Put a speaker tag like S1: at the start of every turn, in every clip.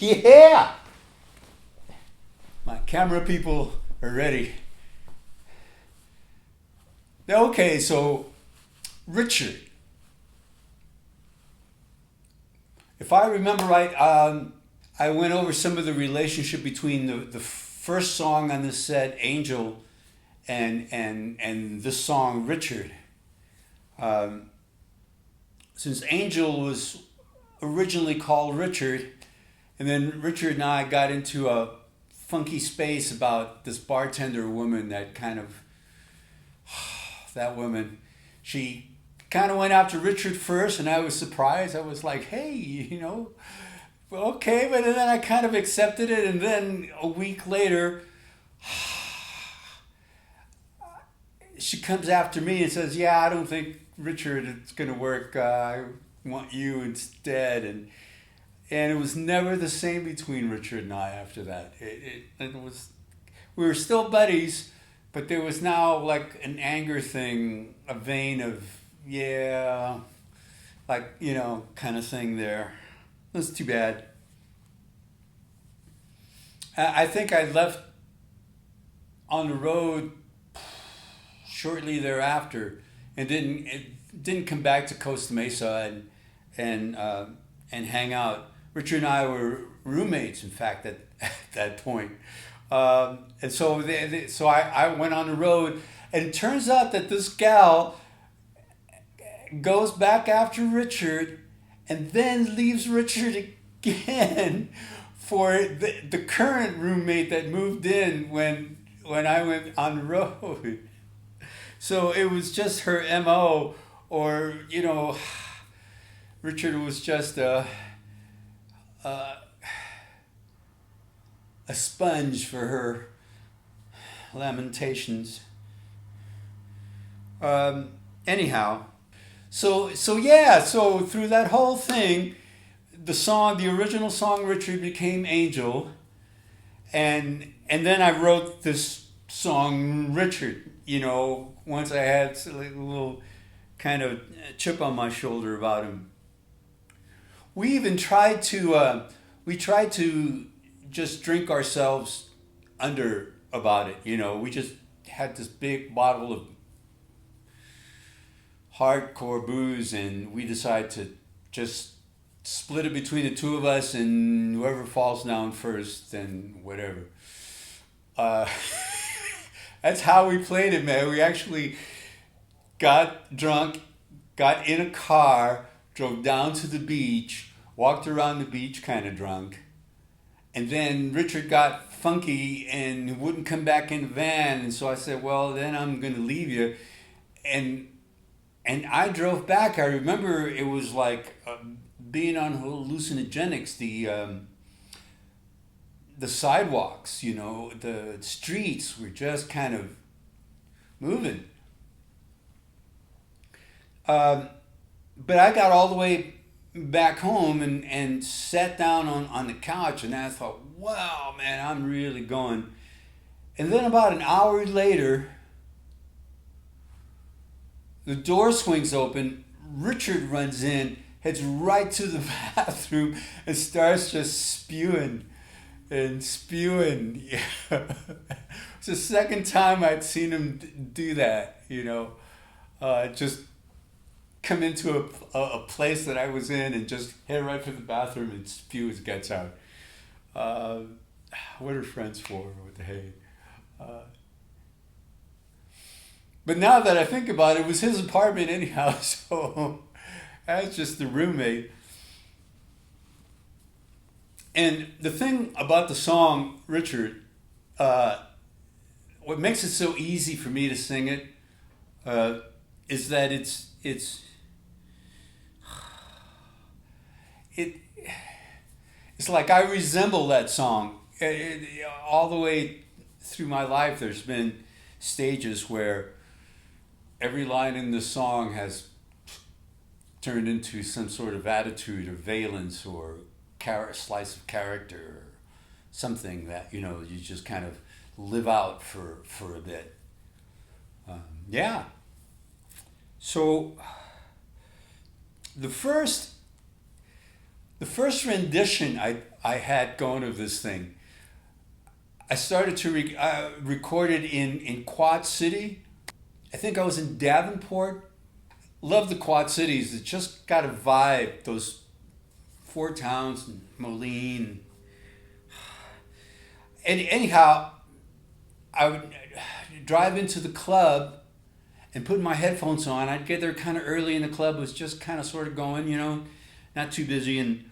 S1: Yeah! My camera people are ready. Okay, so Richard. If I remember right, I went over some of the relationship between the first song on this set, Angel, and this song, Richard. Since Angel was originally called Richard, and then Richard and I got into a funky space about this bartender woman that kind of, that woman, she kind of went after Richard first, and I was surprised. I was like, hey, okay, but then I kind of accepted it, and then a week later, she comes after me and says, yeah, I don't think Richard, it's going to work. I want you instead. And it was never the same between Richard and I after that. It was, we were still buddies, but there was now like an anger thing, a vein of, yeah, like, kind of thing there. It was too bad. I think I left on the road shortly thereafter and didn't come back to Costa Mesa and hang out. Richard and I were roommates, in fact, at that point. And so so I went on the road, and it turns out that this gal goes back after Richard and then leaves Richard again for the current roommate that moved in when I went on the road. So it was just her MO, or, Richard was just a sponge for her lamentations. Anyhow, so through that whole thing, the original song Richard became Angel, and then I wrote this song Richard. Once I had a little kind of chip on my shoulder about him. We even tried to just drink ourselves under about it. We just had this big bottle of hardcore booze, and we decided to just split it between the two of us, and whoever falls down first, then whatever. That's how we played it, man. We actually got drunk, got in a car, drove down to the beach, walked around the beach kind of drunk, and then Richard got funky and wouldn't come back in the van, and so I said, well, then I'm going to leave you. And I drove back. I remember it was like being on hallucinogenics, the sidewalks, the streets were just kind of moving. But I got all the way back home and sat down on the couch, and I thought, wow, man, I'm really going. And then about an hour later, the door swings open, Richard runs in, heads right to the bathroom, and starts just spewing. It's the second time I'd seen him do that, just come into a place that I was in and just head right for the bathroom and spew his guts out. What are friends for? What the heck? But now that I think about it, it was his apartment anyhow, so I was just the roommate. And the thing about the song, Richard, what makes it so easy for me to sing it is that it's like I resemble that song. All the way through my life, there's been stages where every line in the song has turned into some sort of attitude or valence or slice of character or something that you just kind of live out for a bit. Yeah. So the first rendition I had going of this thing. I started to record it in Quad City. I think I was in Davenport. Love the Quad Cities. It just got a vibe. Those four towns, and Moline. And anyhow, I would drive into the club and put my headphones on. I'd get there kind of early, and the club was just kind of sort of going, not too busy, and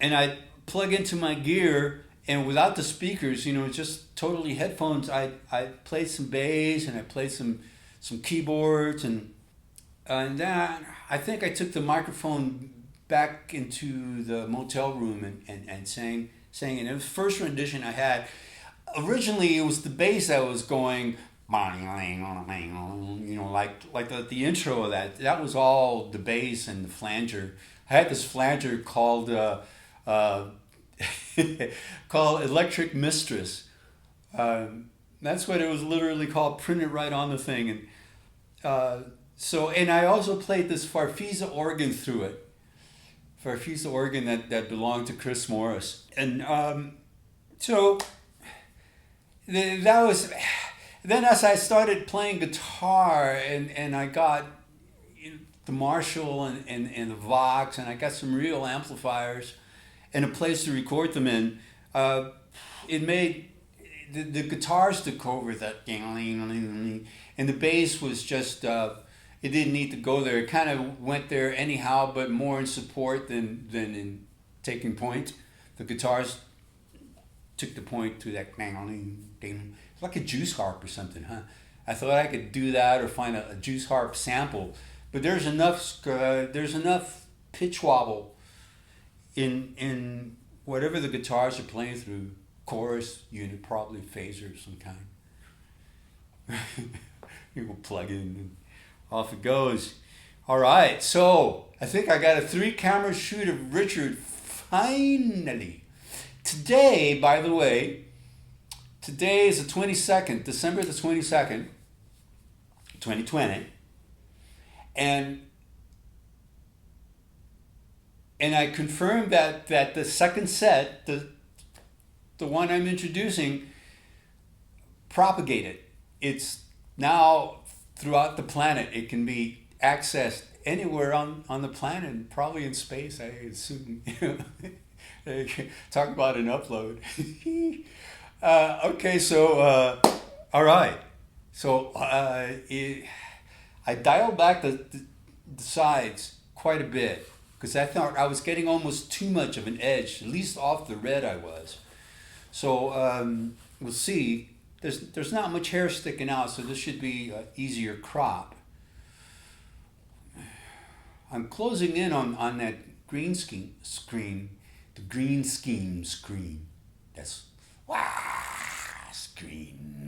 S1: I'd plug into my gear, and without the speakers, just totally headphones. I played some bass, and I played some keyboards, and then I think I took the microphone back into the motel room and sang. And it was the first rendition I had. Originally, it was the bass that was going, like the intro of that. That was all the bass and the flanger. I had this flanger called called Electric Mistress. That's what it was literally called, printed right on the thing. And and I also played this Farfisa organ through it. Farfisa organ that belonged to Chris Morris. And that was... Then as I started playing guitar and I got the Marshall and the Vox, and I got some real amplifiers and a place to record them in, it made... The guitars took over that, and the bass was just... it didn't need to go there. It kind of went there anyhow, but more in support than in taking point. The guitars took the point to that, it's like a juice harp or something, huh? I thought I could do that or find a juice harp sample, but there's enough pitch wobble in whatever the guitars are playing through. Chorus unit, probably phaser of some kind. You will plug in and off it goes. All right, so I think I got a 3-camera shoot of Richard finally. Today, by the way, today is the 22nd, December the 22nd, 2020. And I confirmed that the second set, the one I'm introducing, propagated. It's now throughout the planet. It can be accessed anywhere on the planet, probably in space, I assume. Talk about an upload. Okay, so, all right. So I dialed back the sides quite a bit because I thought I was getting almost too much of an edge, at least off the red I was. So we'll see. There's not much hair sticking out, so this should be an easier crop. I'm closing in on that green screen, the green scheme screen. That's screen.